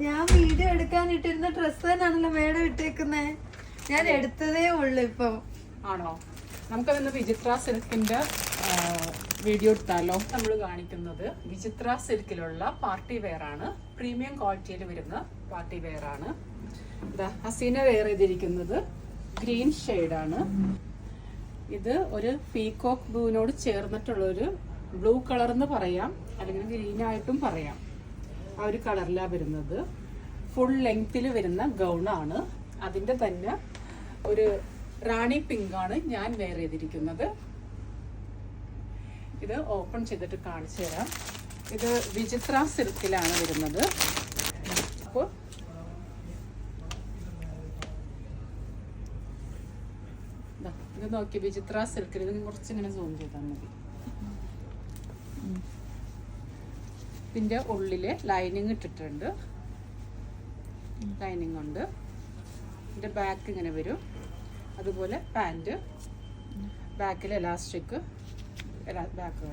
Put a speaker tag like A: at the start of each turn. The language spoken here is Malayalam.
A: ഞാൻ വീഡിയോ എടുക്കാൻ ഇട്ടിരുന്ന ഡ്രസ് തന്നെയാണല്ലോ മേഡം ഇട്ടേക്കുന്നേ. ഞാൻ എടുത്തതേ ഉള്ളു ഇപ്പൊ.
B: ആണോ? നമുക്കതിന്ന് വിചിത്ര സിൽക്കിന്റെ വീഡിയോ എടുത്താലോ? നമ്മൾ കാണിക്കുന്നത് വിചിത്ര സിൽക്കിലുള്ള പാർട്ടി വെയർ ആണ്. പ്രീമിയം ക്വാളിറ്റിയിൽ വരുന്ന പാർട്ടി വെയർ ആണ്. ഇതാ ഹസീന വെയർ ചെയ്തിരിക്കുന്നത് ഗ്രീൻ ഷെയ്ഡാണ്. ഇത് ഒരു പീകോക്ക് ബ്ലൂവിനോട് ചേർന്നിട്ടുള്ള ഒരു ബ്ലൂ കളർ എന്ന് പറയാം, അല്ലെങ്കിൽ ഗ്രീൻ ആയിട്ടും പറയാം. ആ ഒരു കളറിലാണ് വരുന്നത്. ഫുൾ ലെങ്ത്തിൽ വരുന്ന ഗൗണാണ്. അതിൻ്റെ തന്നെ ഒരു റാണി പിങ്ക് ആണ് ഞാൻ വെയർ ചെയ്തിരിക്കുന്നത്. ഇത് ഓപ്പൺ ചെയ്തിട്ട് കാണിച്ചു തരാം. ഇത് വിചിത്ര സിൽക്കിലാണ് വരുന്നത്. അപ്പോൾ ഇത് നോക്കി, വിചിത്ര സിൽക്കിൽ. ഇത് കുറച്ചിങ്ങനെ സൂം ചെയ്താൽ മതി. ഇതിൻ്റെ ഉള്ളിൽ ലൈനിങ് ഇട്ടിട്ടുണ്ട്. ലൈനിങ് ഉണ്ട്. ഇതിൻ്റെ ബാക്ക് ഇങ്ങനെ വരും. അതുപോലെ പാൻറ്, ബാക്കിൽ എലാസ്റ്റിക് ബാക്ക്